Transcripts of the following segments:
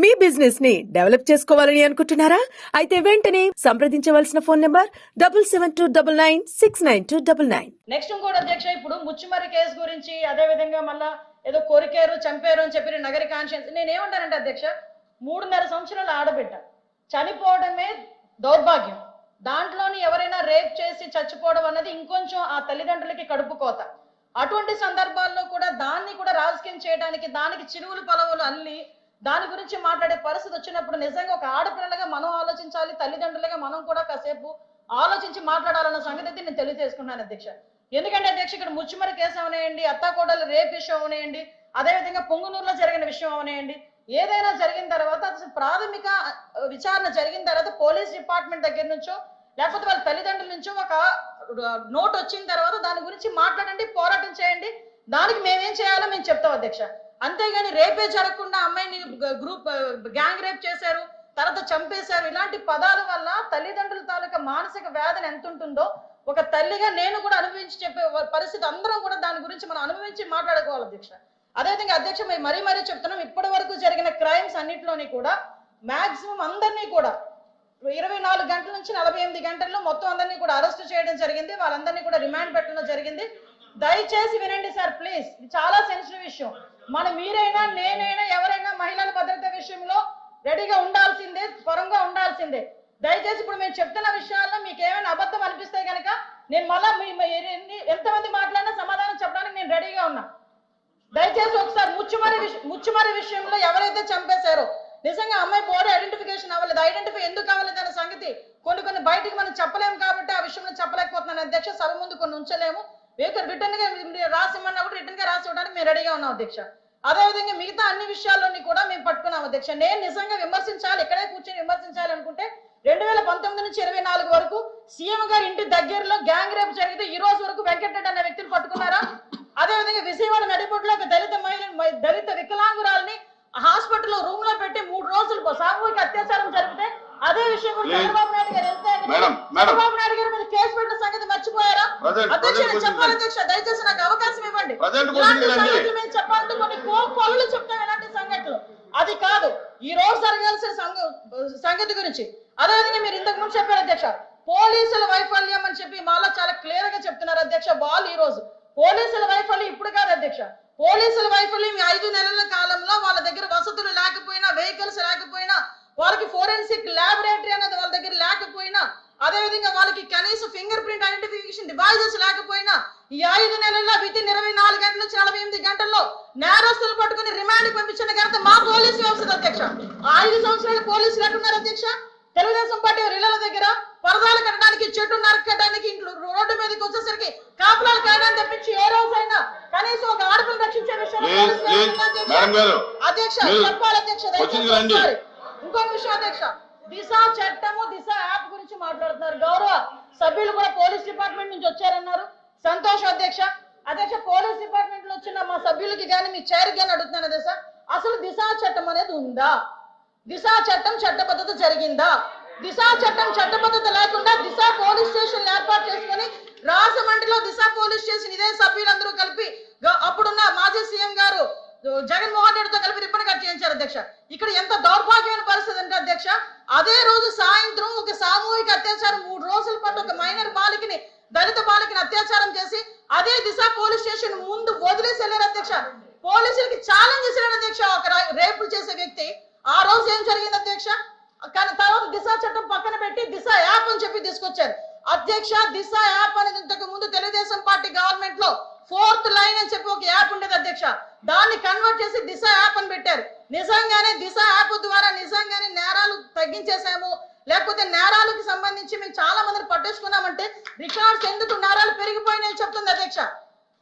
మీ business ని develop చేసుకోవాలని అనుకుంటున్నారా? అయితే వెంటనే సంప్రదించవలసిన ఫోన్ నంబర్ 7729969299. నెక్స్ట్ ఇంకోటి అధ్యక్ష, ఇప్పుడు ముచ్చుమర్రి కేసు గురించి అదే విధంగా మళ్ళా ఏదో కొరికారు చంపారు అని చెప్పి నగరి కాన్షియన్స్ నేనేమంటానంటే అధ్యక్ష, 3.5 సంవత్సరాల ఆడబిడ్డ చనిపోవడమే దౌర్భాగ్యం. దాంట్లోని ఎవరైనా రేప్ చేసి చచ్చిపోవడం అన్నది ఇంకొంచెం ఆ తల్లిదండ్రులకి కడుపు కోత. అటువంటి సందర్భాల్లో కూడా దాన్ని కూడా రాజకీయం చేయడానికి దానికి చిరువులు పలవులు అల్లి దాని గురించి మాట్లాడే పరిస్థితి వచ్చినప్పుడు నిజంగా ఒక ఆడపిల్లలుగా మనం ఆలోచించాలి, తల్లిదండ్రులుగా మనం కూడా కాసేపు ఆలోచించి మాట్లాడాలన్న సంగతి నేను తెలియజేసుకున్నాను అధ్యక్ష. ఎందుకంటే అధ్యక్ష, ఇక్కడ ముచ్చుమర్రి కేసు అవనేయండి, అత్తాకోడలు రేప్ విషయం అవనేయండి, అదేవిధంగా పొంగునూరులో జరిగిన విషయం అవనేయండి, ఏదైనా జరిగిన తర్వాత అసలు ప్రాథమిక విచారణ జరిగిన తర్వాత పోలీస్ డిపార్ట్మెంట్ దగ్గర నుంచో లేకపోతే వాళ్ళ తల్లిదండ్రుల నుంచో ఒక నోట్ వచ్చిన తర్వాత దాని గురించి మాట్లాడండి, పోరాటం చేయండి, దానికి మేమేం చేయాలో మేము చెప్తాం అధ్యక్ష. అంతేగాని రేపే జరగకుండా అమ్మాయిని గ్యాంగ్ రేప్ చేశారు, తర్వాత చంపేశారు, ఇలాంటి పదాల వల్ల తల్లిదండ్రుల తాలూకా మానసిక వేదన ఎంత ఉంటుందో ఒక తల్లిగా నేను కూడా అనుభవించి చెప్పే పరిస్థితి అందరం కూడా దాని గురించి మనం అనుభవించి మాట్లాడుకోవాలి అధ్యక్ష. అదేవిధంగా అధ్యక్ష మరీ చెప్తున్నాం, ఇప్పటి వరకు జరిగిన క్రైమ్స్ అన్నింటిలోని కూడా మాక్సిమం అందరినీ కూడా 24 గంటల నుంచి 48 గంటల్లో మొత్తం అందరినీ కూడా అరెస్ట్ చేయడం జరిగింది, వాళ్ళందరినీ కూడా రిమాండ్ పెట్టడం జరిగింది. దయచేసి వినండి సార్ ప్లీజ్, ఇది చాలా సెన్సిటివ్ విషయం. మీరైనా నేనైనా ఎవరైనా మహిళల భద్రత విషయంలో రెడీగా ఉండాల్సిందే, పరంగా ఉండాల్సిందే. దయచేసి ఇప్పుడు మేము చెప్తున్న విషయాల్లో మీకు ఏమైనా అబద్ధం అనిపిస్తే కనుక నేను మళ్ళా ఎంతమంది మాట్లాడినా సమాధానం చెప్పడానికి నేను రెడీగా ఉన్నా. దయచేసి ఒకసారి ముచ్చుమర్రి విషయంలో ఎవరైతే చంపేశారో నిజంగా అమ్మాయి బాడీ ఐడెంటిఫికేషన్ అవ్వలేదు, ఐడెంటిఫై ఎందుకు అవ్వలేదు అనే సంగతి కొన్ని బయటికి మనం చెప్పలేము కాబట్టి ఆ విషయంలో చెప్పలేకపోతున్నాను అధ్యక్ష. సభ ముందు కొన్ని ఉంచలేము, రిటర్న్ గా రాసిమ్మన్నా కూడా రిటర్న్ గా రాసి ఇవ్వడానికి మేము రెడీగా ఉన్నాం అధ్యక్ష. అదేవిధంగా మిగతా అన్ని విషయాల్లోని కూడా మేము పట్టుకున్నాం అధ్యక్ష. నేను నిజంగా విమర్శించాలి, ఇక్కడే కూర్చొని విమర్శించాలి అనుకుంటే 2019 నుంచి 24 వరకు సీఎం గారి ఇంటి దగ్గరలో గ్యాంగ్ రేప్ జరిగితే ఈ రోజు వరకు వెంకటరెడ్డి అనే వ్యక్తిని పట్టుకున్నారా? అదేవిధంగా విజయవాడ నడిపొట్టులో ఒక దళిత వికలాంగురాల్ని హాస్పిటల్లో రూమ్ లో పెట్టి 3 రోజులు సామూహిక అత్యాచారం జరిగితే అదే విషయం కూడా చంద్రబాబు నాయుడు గారు చంద్రబాబు నాయుడు గారి మీద కేసు పెట్టిన సంగతి మర్చిపోయారా? అధ్యక్ష చెప్పాలి అధ్యక్ష, దయచేసి నాకు అవకాశం ఇవ్వండి. మేము చెప్పాలంటే కొన్ని కొలలు చెప్తాం ఇలాంటి సంఘటనలు. అది కాదు ఈ రోజు జరగాల్సిన సంగతి గురించి. అదేవిధంగా మీరు ఇంతకు ముందు చెప్పారు అధ్యక్ష, పోలీసుల వైఫల్యం అని చెప్పి మాలో చాలా క్లియర్ గా చెప్తున్నారు అధ్యక్ష. వాళ్ళు ఈ రోజు పోలీసుల వైఫల్యం ఇప్పుడు కాదు అధ్యక్ష, పోలీసుల వైఫల్యం 5 నెలల కాలంలో వాళ్ళ దగ్గర వసతులు లేకపోయినా, వెహికల్స్ లేకపోయినా, వాళ్ళకి ఫోరెన్సిక్ ల్యాబొరేటరీ అనేది వాళ్ళ దగ్గర లేకపోయినా, అదేవిధంగా వాళ్ళకి కనీసం ఫింగర్ ప్రింట్ ఐడెంటిఫికేషన్ డివైజెస్ లేకపోయినా ఈ 5 నెలల్లో వితిన్ 24 గంటల నుంచి 48 గంటల్లో నేరస్తులు పట్టుకుని రిమాండ్ పంపించిన ఘనత మా పోలీసు వ్యవస్థ అధ్యక్ష. 5 సంవత్సరాలు పోలీసులు ఎట్టున్నారు అధ్యక్ష? తెలుగుదేశం పార్టీ ఇళ్ల దగ్గర పరదాలు కట్టడానికి, చెట్టు నరకడానికి, ఇంట్లో రోడ్డు మీదకి వచ్చేసరికి కాపులాలు కాయడానికి తప్పించి ఏ రోజైనా కనీసం ఒక ఆడపిల్లని రక్షించే విషయంలో అధ్యక్ష చెప్పాలి అధ్యక్ష. ఇంకొక విషయం అధ్యక్ష, దిశ చట్టము దిశ యాప్ గురించి మాట్లాడుతున్నారు. గౌరవ సభ్యులు కూడా పోలీస్ డిపార్ట్మెంట్ నుంచి వచ్చారన్నారు, సంతోషం అధ్యక్ష. అధ్యక్ష పోలీస్ డిపార్ట్మెంట్ లో వచ్చిన మా సభ్యులకి కానీ మీ చైర్కి కానీ అడుగుతున్నాను అధ్యక్ష, అసలు దిశ చట్టం అనేది ఉందా? దిశ చట్టం చట్టబద్ధత జరిగిందా? దిశ చట్టం చట్టబద్ధత లేకుండా దిశ పోలీస్ స్టేషన్ ఏర్పాటు చేసుకుని రాజమండ్రిలో దిశ పోలీస్ స్టేషన్ ఇదే సభ్యులందరూ కలిపి అప్పుడున్న మాజీ సీఎం గారు జగన్మోహన్ రెడ్డితో కలిపి రిబ్బన్ కట్ చేయించారు అధ్యక్ష. ఇక్కడ ఎంత దౌర్భాగ్యమైన పరిస్థితి అంటే అధ్యక్ష, అదే రోజు సాయంత్రం ఒక సామూహిక అత్యాచారం 3 రోజుల పాటు ఒక మైనర్ బాలికని, దళిత బాలికని అత్యాచారం చేసి అదే దిశ పోలీస్ స్టేషన్ ముందు వదిలేసి వెళ్ళారు అధ్యక్ష. పోలీసులకి ఛాలెంజ్ చేశారు అధ్యక్ష ఒక రేపులు చేసే వ్యక్తి. ఆ రోజు ఏం జరిగింది అధ్యక్ష? కానీ తర్వాత దిశ చట్టం పక్కన పెట్టి దిశ యాప్ అని చెప్పి తీసుకొచ్చారు అధ్యక్ష. దిశ యాప్ అనేది ఇంతకు ముందు తెలుగుదేశం పార్టీ గవర్నమెంట్ లో 4th లైన్ అని చెప్పి ఒక యాప్ ఉండేది అధ్యక్ష, దాన్ని కన్వర్ట్ చేసి దిశ యాప్ అని పెట్టారు. నిజంగానే దిశ యాప్ ద్వారా నిజంగానే నేరాలు తగ్గించేసాము, లేకపోతే నేరాలకు సంబంధించి మేము చాలా మందిని పట్టేసుకున్నామంటే రికార్డ్స్ ఎందుకు నేరాలు పెరిగిపోయినాయని చెప్తుంది అధ్యక్ష.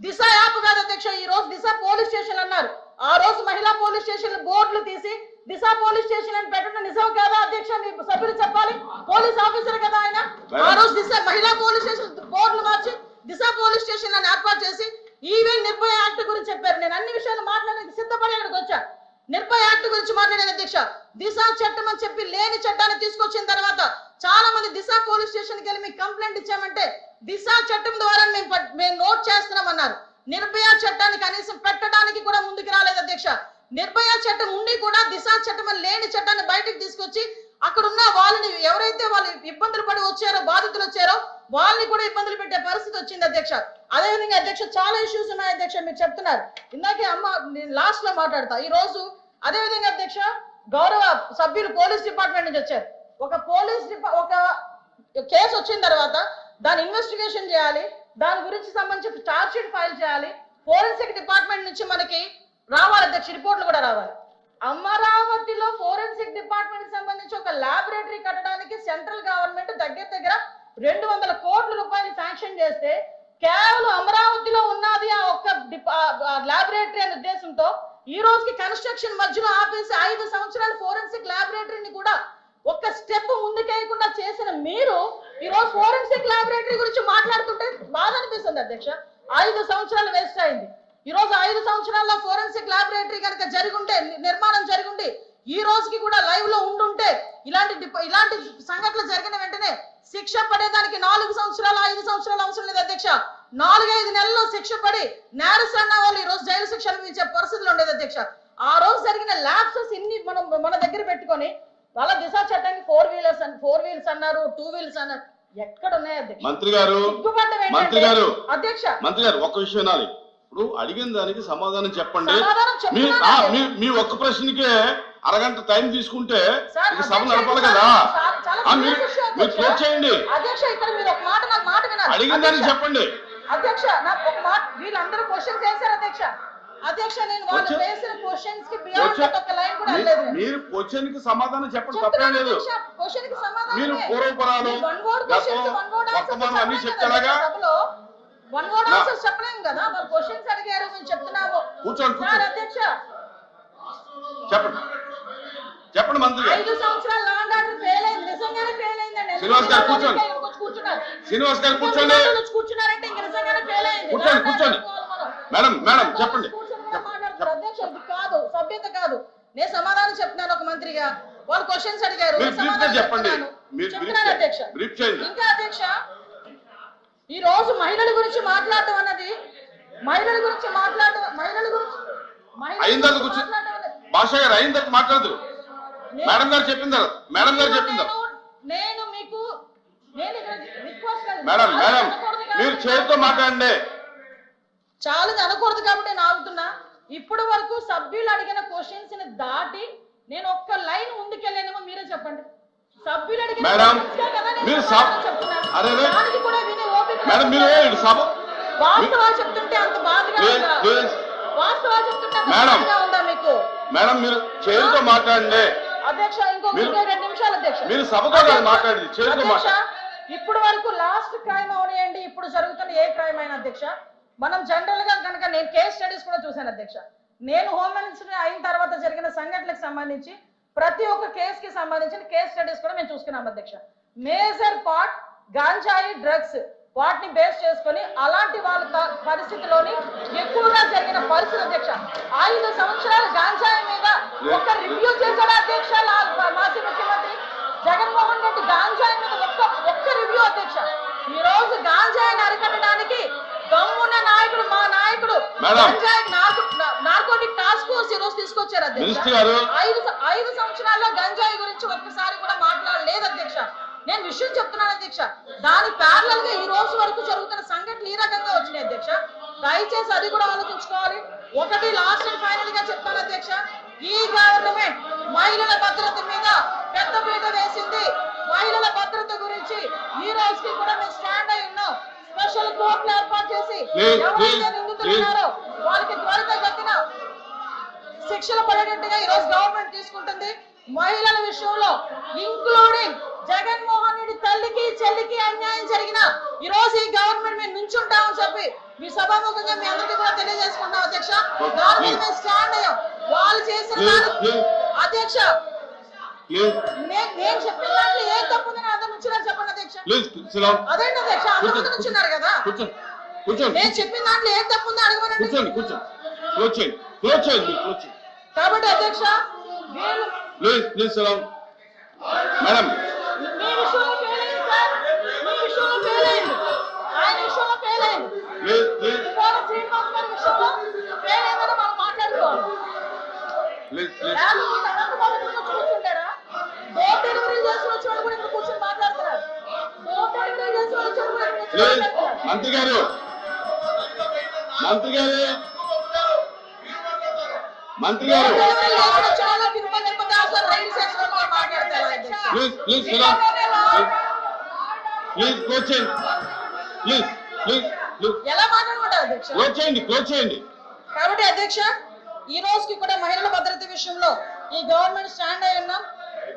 దిశ యాప్ కాదు అధ్యక్ష, ఈ రోజు దిశ పోలీస్ స్టేషన్ అన్నారు. ఆ రోజు మహిళా పోలీస్ స్టేషన్ బోర్డులు తీసి దిశ పోలీస్ స్టేషన్ అని పెట్టడం నిజం కాదా అధ్యక్ష? మీ సభ్యులు చెప్పాలి, పోలీస్ ఆఫీసర్ కదా ఆయన. ఆ రోజు దిశ మహిళా పోలీస్ స్టేషన్ బోర్డులు మార్చి దిశ పోలీస్ స్టేషన్ అని ఏర్పాటు చేసి ఈవెన్ నిర్భయ యాక్ట్ గురించి చెప్పారు. నేను అన్ని విషయాలు మాట్లాడడానికి సిద్ధపడి అక్కడికి వచ్చా. నిర్భయ యాక్ట్ గురించి మాట్లాడాను అధ్యక్ష. దిశ చట్టం అని చెప్పి లేని చట్టాన్ని తీసుకొచ్చిన తర్వాత చాలా మంది దిశ పోలీస్ స్టేషన్కి వెళ్ళి మీకు కంప్లైంట్ ఇచ్చామంటే దిశ చట్టం ద్వారా మేము నోట్ చేస్తున్నామన్నారు. నిర్భయ చట్టాన్ని కనీసం పెట్టడానికి కూడా ముందుకు రాలేదు అధ్యక్ష. నిర్భయ చట్టం ఉండి కూడా దిశ చట్టం అని లేని చట్టాన్ని బయటకు తీసుకొచ్చి అక్కడ ఉన్న వాళ్ళని ఎవరైతే వాళ్ళు ఇబ్బందులు పడి వచ్చారో బాధితులు వచ్చారో వాళ్ళని కూడా ఇబ్బందులు పెట్టే పరిస్థితి వచ్చింది అధ్యక్ష. అదేవిధంగా అధ్యక్ష చాలా ఇష్యూస్ ఉన్నాయి అధ్యక్ష, మీరు చెప్తున్నారు ఇందాకే అమ్మ లాస్ట్ లో మాట్లాడతా ఈ రోజు. అదేవిధంగా అధ్యక్ష గౌరవ సభ్యులు పోలీస్ డిపార్ట్మెంట్ నుంచి వచ్చారు. ఒక కేసు వచ్చిన తర్వాత దాని ఇన్వెస్టిగేషన్ చేయాలి, దాని గురించి సంబంధించి చార్జ్ షీట్ ఫైల్ చేయాలి, ఫోరెన్సిక్ డిపార్ట్మెంట్ నుంచి మనకి రావాలి అధ్యక్ష, రిపోర్ట్లు కూడా రావాలి. అమరావతిలో ఫోరెన్సిక్ డిపార్ట్మెంట్ సంబంధించి ఒక ల్యాబొరేటరీ కట్టడానికి సెంట్రల్ గవర్నమెంట్ దగ్గర 200 కోట్ల రూపాయలు శాంక్షన్ చేస్తే కేవలం అమరావతిలో ఉన్నది ఆ ఒక్క ల్యాబొరేటరీ అనే ఉద్దేశంతో ఈ రోజుకి కన్స్ట్రక్షన్ మధ్యలో ఆపేసి 5 సంవత్సరాలు ఫోరెన్సిక్ ల్యాబొరేటరీని కూడా ఒక్క స్టెప్ ముందుకేయకుండా చేసిన మీరు ఈ రోజు ఫోరెన్సిక్ ల్యాబొరేటరీ గురించి మాట్లాడుతుంటే బాధ అనిపిస్తుంది అధ్యక్ష. 5 సంవత్సరాలు వేస్ట్ అయింది. ఈ రోజు 5 సంవత్సరాల్లో ఫోరెన్సిక్ ల్యాబొరేటరీ కనుక జరుగుంటే, నిర్మాణం జరుగుంటే, ఈ రోజుకి కూడా లైవ్ లో ఉండుంటే ఇలాంటి సంఘటనలు జరిగిన వెంటనే శిక్ష పడేదానికి 4 సంవత్సరాలు 5 సంవత్సరాలు అవసరం లేదు అధ్యక్ష. 4-5 నెలల్లో శిక్ష పడి నేరస్తున్న వాళ్ళు ఈ రోజు జైలు శిక్ష అనుభవించే పరిస్థితులు ఉండేది అధ్యక్ష. ఆ రోజు జరిగిన ల్యాప్సెస్ ఇన్ని మన దగ్గర పెట్టుకొని వాళ్ళ దిశ చట్టానికి 4 వీలర్స్ అన్నారు, 2 వీలర్స్ అన్నారు. ఎక్కడ ఉన్నాయి అధ్యక్ష? మంత్రి గారు అధ్యక్ష ఒక్క విషయం వినాలి. ఇప్పుడు అడిగిన దానికి సమాధానం చెప్పండి. మీ ఒక్క ప్రశ్నకే అరగంట టైం తీసుకుంటే సభ నడపాలి కదా. మీరు క్లోజ్ చేయండి. అడిగిన దానికి చెప్పండి అధ్యక్ష. నాకు ఒక మాట, వీళ్ళందరూ క్వశ్చన్స్ వేశారు అధ్యక్ష. అధ్యక్ష నేను వాళ్ళు వేసిన క్వశ్చన్స్ కి బియాండ్ ఒక లైన్ కూడా లేదు. మీరు క్వశ్చన్ కి సమాధానం చెప్పండి, తప్పేం లేదు. క్వశ్చన్ కి సమాధానం మీరు పూర్వపరాలు వర్తమానం అన్ని చెప్తారా? వన్ వర్డ్ ఆన్సర్ చెప్పలేం కదా. వాళ్ళు క్వశ్చన్స్ అడిగారు, మేము చెప్తున్నాము. కూర్చోండి అధ్యక్ష చెప్పండి మంత్రి. 5 సంవత్సరాలు లా అండ్ ఆర్డర్ ఫెయిల్ అయింది, నిజంగానే ఫెయిల్ అయిందండి. శ్రీనివాస్ గారు కూర్చోండి. శ్రీనివాస్ గారు కూర్చోండి. కూర్చున్నారంటే ఇంక నిజంగానే ఫెయిల్ అయింది. కూర్చోండి. మేడం చెప్పండి. అధ్యక్ష ఇది కాదు, సభ్యత కాదు. నేను సమాధానం చెప్తున్నాను ఒక మంత్రిగా. వాళ్ళు క్వశ్చన్స్ అడిగారు, చెప్పండి. అధ్యక్ష ఇంకా అధ్యక్ష ఈ రోజు మహిళల గురించి మాట్లాడటం అన్నది భాష గారు అయిన తర్వాత మాట్లాడదు. మేడం గారు చెప్పింది నేను మీకు మేడం మీరు చేతితో మాట్లాడండి. చాలా అనకూడదు కాబట్టి నేను ఆగుతున్నా. ఇప్పటి వరకు సభ్యులు అడిగిన క్వశ్చన్స్ ని దాటి నేను ఒక్క లైన్ ముందుకెళ్ళానేమో మీరే చెప్పండి. సభ్యులు అడిగిన వాస్తవాలు చెప్తుంటే అంత బాధగా ఉందా మీకు? మేడం మీరు చేతితో మాట్లాడండి అధ్యక్ష. ఇంకొక 2 నిమిషాలు అధ్యక్ష. మీరు సభతో మాట్లాడండి, చేతితో మాట్లాడండి. ఇప్పటి వరకు లాస్ట్ క్రైమ్ అవనియండి, ఇప్పుడు జరుగుతున్న ఏ క్రైమ్ అయినా అధ్యక్ష, మనం జనరల్ గా కనుక నేను కేస్ స్టడీస్ కూడా చూశాను అధ్యక్ష. నేను హోమ్ మినిస్టర్ అయిన తర్వాత జరిగిన సంఘటనలకు సంబంధించి ప్రతి ఒక్క కేసు కి సంబంధించిన కేస్ స్టడీస్ కూడా మేము చూసుకున్నాం అధ్యక్ష. మేజర్ పార్ట్ గాంజాయి డ్రగ్స్ వాటిని బేస్ చేసుకొని అలాంటి వాళ్ళ పరిస్థితిలోని ఎక్కువగా జరిగిన పరిస్థితి అధ్యక్ష. 5 సంవత్సరాలు గాంజాయి మీద ఒక రివ్యూ చేశాడు అధ్యక్ష మాజీ ముఖ్యమంత్రి జగన్మోహన్ రెడ్డి. గాంజాయి మీద ఒక్క రివ్యూ అధ్యక్ష. ఈ రోజు గాంజాయిని అరికట్టడానికి దమ్మున్న నాయకుడు మా నాయకుడు నార్కోటిక్ టాస్క్ ఫోర్స్ ఈ రోజు తీసుకొచ్చారు అధ్యక్ష. 5 సంవత్సరాల్లో గంజాయి గురించి ఒక్కసారి కూడా మాట్లాడలేదు అధ్యక్ష. నేను విషయం చెప్తున్నాను అధ్యక్ష. దాని ప్యారలల్ గా ఈ రోజు వరకు జరుగుతున్న సంఘటనలు ఈ రకంగా వచ్చినాయి అధ్యక్ష. దయచేసి అది కూడా ఆలోచించుకోవాలి. ఒకటి లాస్ట్ అండ్ ఫైనల్ గా చెప్తాను అధ్యక్ష, ఈ గవర్నమెంట్ మహిళల భద్రత మీద పెద్ద పీట వేసింది. మహిళల భద్రత గురించి ఈ రోజుకి కూడా మేము స్టాండ్ అయి ఉన్నాం. స్పెషల్ కోర్టులు ఏర్పాటు చేసి ఎవరైతే నిందితులు ఉన్నారో వాళ్ళకి త్వరితగతిన శిక్షలు పడేటట్టుగా ఈ రోజు గవర్నమెంట్ తీసుకుంటుంది. మహిళల విషయంలో ఇంక్లూడింగ్ జగన్మోహన్ రెడ్డి తల్లికి చెల్లికి అన్యాయం జరిగిన ఈ రోజు ఈ గవర్నమెంట్ మేము నుంచుంటామని చెప్పి మీ సభాముఖంగా మీ అందరికీ కూడా తెలియజేసుకుంటాం అధ్యక్ష. దాని మీద మేము స్టాండ్ అయ్యాం. వాళ్ళు చేసిన అధ్యక్ష నేను చెప్పిన దాంట్లో ఏం తప్పు ఉందని అందరు నుంచున్నారు చెప్పండి అధ్యక్ష. అదేంటి అధ్యక్ష, అందరూ నుంచున్నారు కదా. నేను చెప్పిన దాంట్లో ఏం తప్పు ఉందో అడగమనండి. కాబట్టి అధ్యక్ష మేడం మీ విషయంలో ఫెయిల్ అయింది సార్, మీ విషయంలో ఫెయిల్ అయింది, ఆయన విషయంలో ఫెయిల్ అయింది, శ్రీనివాస్ గారి విషయంలో ఫెయిల్ అయిందని మనం మాట్లాడుకోవాలి. ప్లీజ్ ప్లీజ్ లేకపోతే అనంతబాబు ఇక్కడ వచ్చి కూర్చుంటారా? డోర్ డెలివరీ చేసిన వచ్చేవాడు కూడా ఇక్కడ కూర్చొని మాట్లాడుతున్నారు. డోర్ డెలివరీ చేసిన వచ్చేవాడు కూడా ఇక్కడ కూర్చొని ప్లీజ్ మాట్లాడుతున్నారు. మంత్రి గారు మంత్రి గారు మంత్రి గారు డోర్ డెలివరీ చేసిన వచ్చేవాళ్ళు తిరుపతి తిరుపతి అసలు రైలు స్టేషన్ లో మాట్లాడతారు అధ్యక్ష. ప్లీజ్ ప్లీజ్ ప్లీజ్ క్లోజ్ చేయండి ప్లీజ్ ప్లీజ్ ప్లీజ్ ఎలా మాట్లాడమంటారు అధ్యక్ష? క్లోజ్ చేయండి కాబట్టి అధ్యక్ష, ఈ రోజుకి కూడా మహిళల భద్రత విషయంలో ఈ గవర్నమెంట్ స్టాండ్ అయి ఉన్నాం.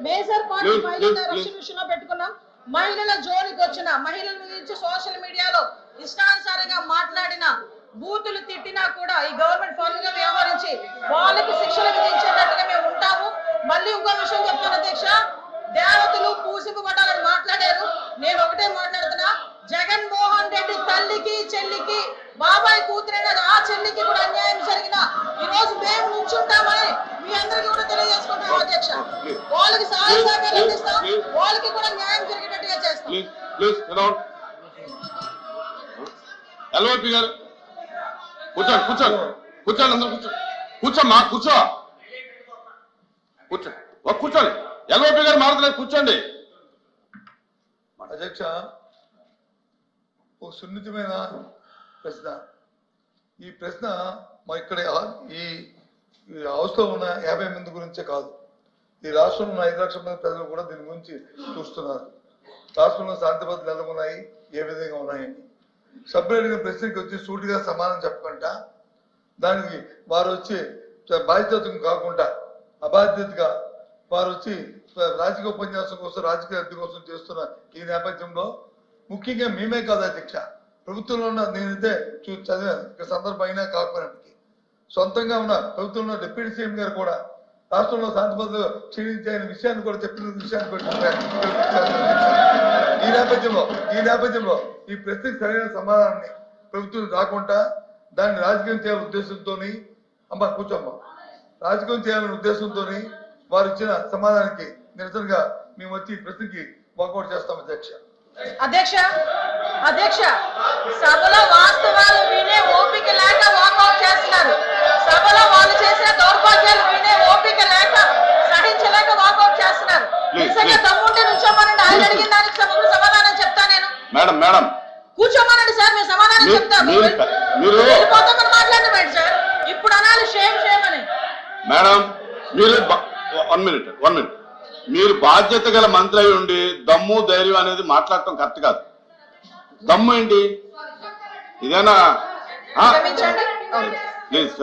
మేజర్ పార్టీ మహిళల రక్షణ విషయంలో పెట్టుకున్నాం. మహిళల జోలికి వచ్చిన మహిళల గురించి సోషల్ మీడియాలో ఇష్టానుసారంగా మాట్లాడిన బూతులు తిట్టినా కూడా ఈ గవర్నమెంట్ ఫోన్ గా వ్యవహరించి వాళ్ళకి శిక్షలు విధించేటట్టుగా మేము ఉంటాము. మళ్ళీ ఇంకో విషయం చెప్తాను అధ్యక్ష, దేవతలు పూసింపబడాలని మాట్లాడారు. నేను ఒకటే మాట్లాడుతున్నా, జగన్మోహన్ రెడ్డి తల్లికి చెల్లికి బాబాయ్ కూతురైన ఆ చెల్లికి కూడా అన్యాయం జరిగిన ఈ రోజు మేము నుంచుంటామని మీ అందరికీ కూడా తెలియజేసుకుంటాం అధ్యక్ష. వాళ్ళకి సహాయ సహకారం అందిస్తాం, వాళ్ళకి కూడా న్యాయం జరిగేటట్టుగా చేస్తాం. ప్లీజ్ ప్లీజ్ ఎల్ఓపి గారు కూర్చోండి కూర్చోండి కూర్చోండి అందరూ కూర్చోమ్మా కూర్చోండి ఎల్ఓపి గారు మారుతున్నారు కూర్చోండి. అధ్యక్ష, ఒక సున్నితమైన ప్రశ్న. ఈ ప్రశ్న మా ఇక్కడ ఈ హౌస్లో ఉన్న 50 మంది గురించే కాదు, ఈ రాష్ట్రంలో ఉన్న 5 లక్షల మంది ప్రజలు కూడా దీని గురించి చూస్తున్నారు. రాష్ట్రంలో శాంతి భద్రతలు ఎలా ఉన్నాయి, ఏ విధంగా ఉన్నాయని. సభ్యులు అడిగిన ప్రశ్నకి వచ్చి సూటిగా సమాధానం చెప్పకుండా దానికి వారు వచ్చి బాధ్యతగా కాకుండా అబాధ్యతగా వారు వచ్చి రాజకీయ ఉపన్యాసం కోసం రాజకీయ అర్థం కోసం చేస్తున్న ఈ నేపథ్యంలో ముఖ్యంగా మేమే కాదు అధ్యక్ష, ప్రభుత్వంలో ఉన్న నేనైతే చదివాను, ఇక సందర్భం అయినా కాకపోయినప్పటికీ సొంతంగా ఉన్న ప్రభుత్వంలో డిప్యూటీ సీఎం గారు కూడా రాష్ట్రంలో శాంతి భద్రతలు క్షీణించే విషయాన్ని కూడా చెప్పిన విషయాన్ని పెట్టుకుంటారు. ఈ నేపథ్యంలో ఈ ప్రశ్నకి సరైన సమాధానాన్ని ప్రభుత్వం రాకుండా దాన్ని రాజకీయం చేయాలనే ఉద్దేశంతో కూర్చోమ్మ రాజకీయం చేయాలనే ఉద్దేశంతో వారు ఇచ్చిన సమాధానానికి నిరసనగా మేము వచ్చి ఈ ప్రశ్నకి వాకౌట్ చేస్తాం అధ్యక్ష సభలో వాస్తవాలు వినే ఓపిక లేక వాకౌట్ చేస్తున్నారు. సభలో వాళ్ళు చేసిన దౌర్భాగ్యాలు వినే ఓపిక లేక సహించలేక వాకౌట్ చేస్తున్నారు. నిజంగా దమ్ముంటే నుంచోమనండి, ఆయన అడిగిన దానికి సమాధానం చెప్తా నేను. మేడం కూర్చోమనండి సార్, మేము సమాధానం చెప్తాము. వెళ్ళిపోతామని మాట్లాడమండి సార్, ఇప్పుడు అనాలి షేమ్ అని. మేడం మీరు 1 మినిట్ మీరు బాధ్యత గల మంత్రి అయి ఉండి దమ్ము ధైర్యం అనేది మాట్లాడటం కరెక్ట్ కాదు. దమ్ము ఏంటి ఇదేనా? క్షమించండి. ప్లీజ్